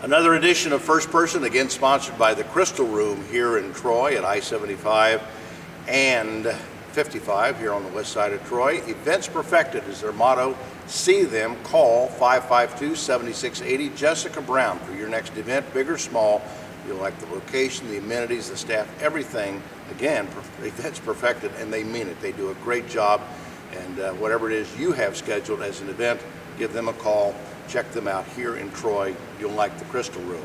Another edition of First Person, again sponsored by the Crystal Room here in Troy at I-75 and 55 here on the west side of Troy. Events perfected is their motto. See them, call 552-7680. Jessica Brown for your next event, big or small. You'll like the location, the amenities, the staff, everything. Again, events perfected, and they mean it. They do a great job, and whatever it is you have scheduled as an event, give them a call. Check them out here in Troy. You'll like the Crystal Room.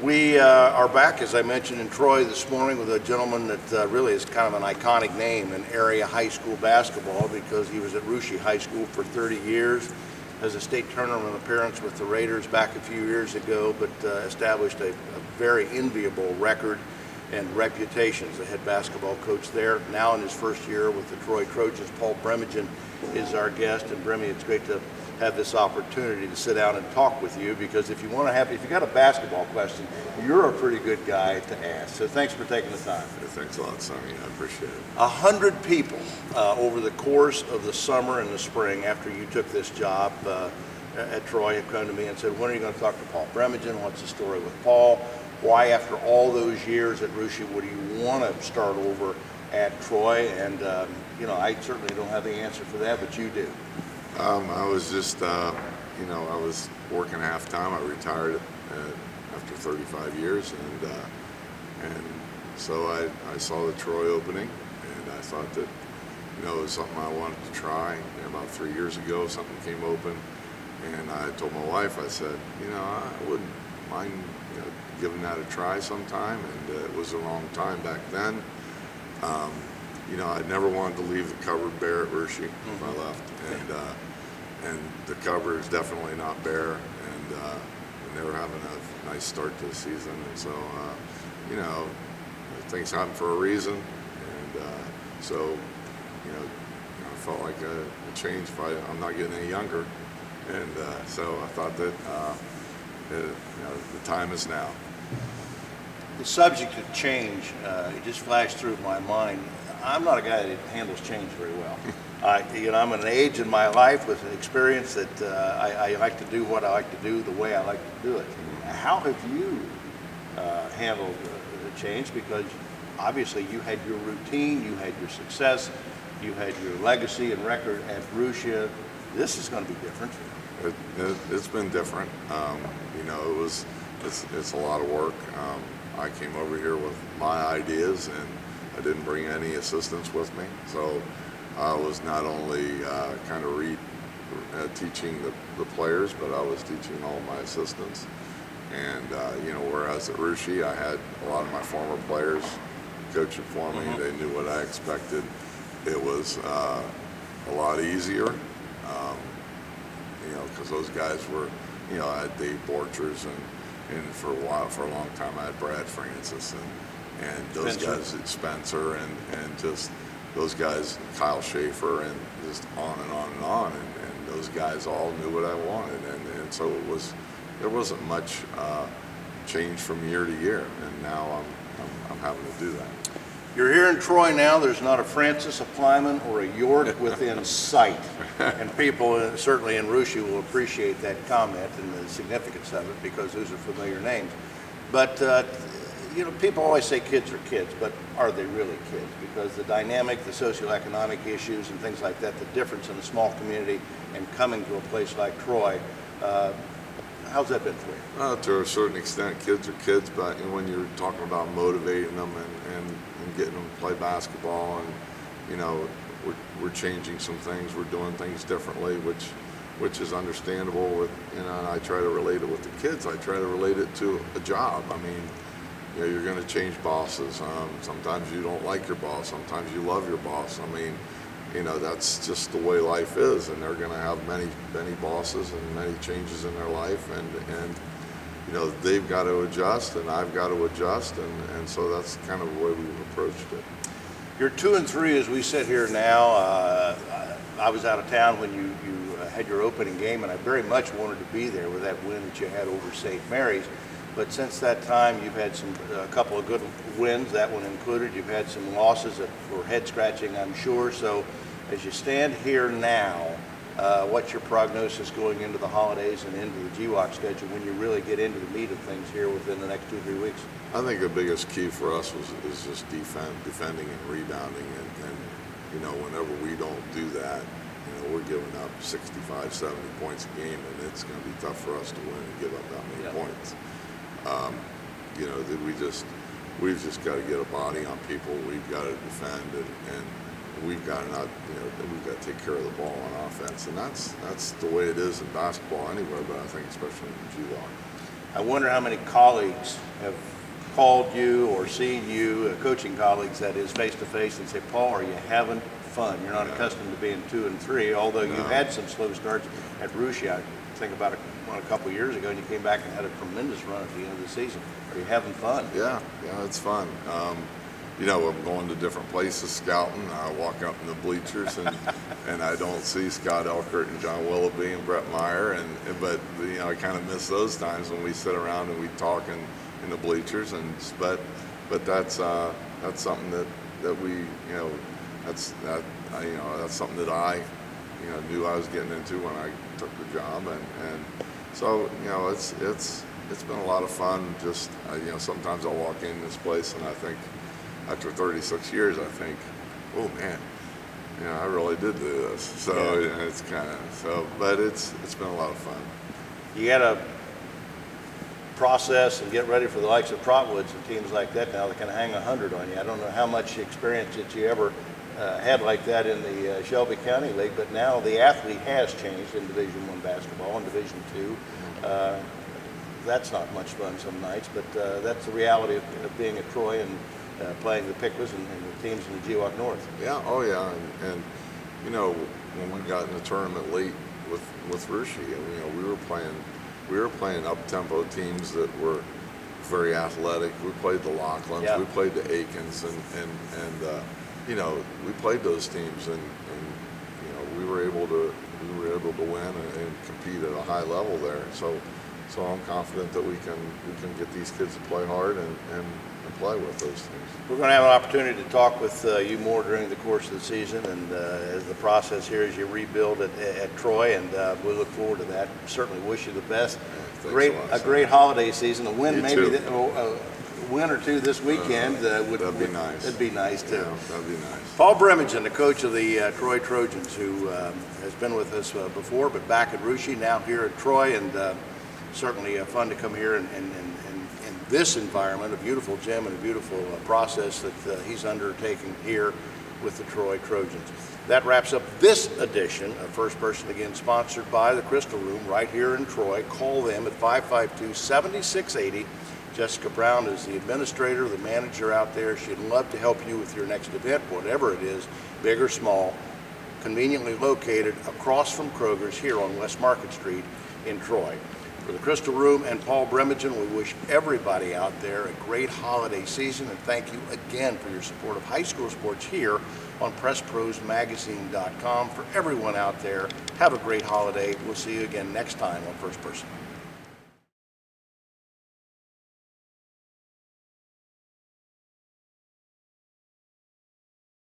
We are back, as I mentioned, in Troy this morning with a gentleman that really is kind of an iconic name in area high school basketball because he was at Russia High School for 30 years, has a state tournament appearance with the Raiders back a few years ago, but established a very enviable record and reputation as a head basketball coach there. Now in his first year with the Troy Trojans, Paul Bremigan is our guest. And Bremy, it's great to have this opportunity to sit down and talk with you, because if you got a basketball question, you're a pretty good guy to ask. So thanks for taking the time. Yeah, thanks a lot, Sonny. I appreciate it. 100 people over the course of the summer and the spring after you took this job at Troy have come to me and said, when are you going to talk to Paul Bremigan? What's the story with Paul? Why, after all those years at Russia, would you want to start over at Troy? And I certainly don't have the answer for that, but you do. I was just, I was working half-time. I retired after 35 years, and so I saw the Troy opening, and I thought that, it was something I wanted to try. And about 3 years ago, something came open, and I told my wife, I said, I wouldn't mind, giving that a try sometime, and it was a long time back then. I never wanted to leave the cupboard bare at Hershey if I left, and the cupboard is definitely not bare, and they were having a nice start to the season, and so things happen for a reason, and so I felt like a change. I'm not getting any younger, and so I thought that the time is now. The subject of change, it just flashed through my mind. I'm not a guy that handles change very well. I'm at an age in my life with an experience that I like to do what I like to do the way I like to do it. How have you handled the change? Because obviously you had your routine, you had your success, you had your legacy and record at Russia. This is going to be different. It's been different. It's a lot of work. I came over here with my ideas, and I didn't bring any assistants with me. So I was not only kind of teaching the players, but I was teaching all my assistants. And whereas at Russia, I had a lot of my former players coaching for me. They knew what I expected. It was a lot easier, because those guys were, I had Dave Borchers, and for a long time, I had Brad Francis, and those guys at Spencer, and just those guys, Kyle Schaefer, and just on and on and on, and those guys all knew what I wanted, and so there wasn't much change from year to year, and now I'm having to do that. You're here in Troy now. There's not a Francis, a Plyman, or a York within sight. And people, certainly in Russia, will appreciate that comment and the significance of it, because those are familiar names. But, people always say kids are kids, but are they really kids? Because the dynamic, the socioeconomic issues and things like that, the difference in a small community and coming to a place like Troy, how's that been for you? To a certain extent, kids are kids, but when you're talking about motivating them and getting them to play basketball, and we're changing some things, we're doing things differently, which is understandable. With and I try to relate it with the kids. I try to relate it to a job. I mean, you're going to change bosses. Sometimes you don't like your boss. Sometimes you love your boss. I mean, that's just the way life is, and they're going to have many bosses and many changes in their life, and they've got to adjust, and I've got to adjust, and so that's kind of the way we've approached it. You're 2-3 as we sit here now. I was out of town when you had your opening game, and I very much wanted to be there with that win that you had over St. Mary's. But since that time, you've had a couple of good wins, that one included. You've had some losses that were head-scratching, I'm sure. So as you stand here now, What's your prognosis going into the holidays and into the GWOC schedule when you really get into the meat of things here within the next 2 or 3 weeks? I think the biggest key for us is just defending and rebounding, and you know, whenever we don't do that, you know, we're giving up 65, 70 points a game, and it's going to be tough for us to win and give up that many points. You know, that we've just got to get a body on people. We've got to defend, and we've got to not, you know, we've got to take care of the ball on offense, and that's the way it is in basketball anywhere, but I think especially in GWOC. I wonder how many colleagues have called you or seen you, coaching colleagues that is, face to face, and say, Paul, are you having fun? You're not accustomed to being 2 and 3, although you've had some slow starts at VARSITY. I think about a couple of years ago, and you came back and had a tremendous run at the end of the season. Are you having fun? Yeah, it's fun. You know, I'm going to different places scouting. I walk up in the bleachers and I don't see Scott Elkert and John Willoughby and Brett Meyer, but you know, I kind of miss those times when we sit around and we talk in the bleachers, but that's something that we, you know, that's something that I, you know, knew I was getting into when I took the job, and so, you know, it's been a lot of fun. Just you know, sometimes I'll walk in this place and I think, after 36 years, I think, oh man, you know, I really did do this. So it's kind of but it's been a lot of fun. You got to process and get ready for the likes of Trotwoods and teams like that now that can hang 100 on you. I don't know how much experience that you ever had like that in the Shelby County League, but now the athlete has changed in Division I basketball and Division II. That's not much fun some nights, but that's the reality of being at Troy and playing the Pickwas and the teams in the GWOC North. Yeah, oh yeah, and you know, when we got in the tournament late with VARSITY, you know, we were playing up-tempo teams that were very athletic. We played the Laughlins, we played the Aikens, and you know, we played those teams, and you know, we were able to win and compete at a high level there. So I'm confident that we can get these kids to play hard and play with those teams. We're going to have an opportunity to talk with you more during the course of the season and as the process here as you rebuild at Troy, and we look forward to that. Certainly wish you the best. A great holiday season. A win, maybe a win or two this weekend that'd be nice. It'd be nice too. Yeah, that'd be nice. Paul Bremigan, the coach of the Troy Trojans, who has been with us before, but back at VARSITY, now here at Troy, and certainly fun to come here and this environment, a beautiful gym and a beautiful process that he's undertaking here with the Troy Trojans. That wraps up this edition of First Person, again sponsored by the Crystal Room right here in Troy. Call them at 552-7680. Jessica Brown is the administrator, the manager out there. She'd love to help you with your next event, whatever it is, big or small, conveniently located across from Kroger's here on West Market Street in Troy. For the Crystal Room and Paul Bremigan, we wish everybody out there a great holiday season, and thank you again for your support of high school sports here on PressProsMagazine.com. For everyone out there, have a great holiday. We'll see you again next time on First Person.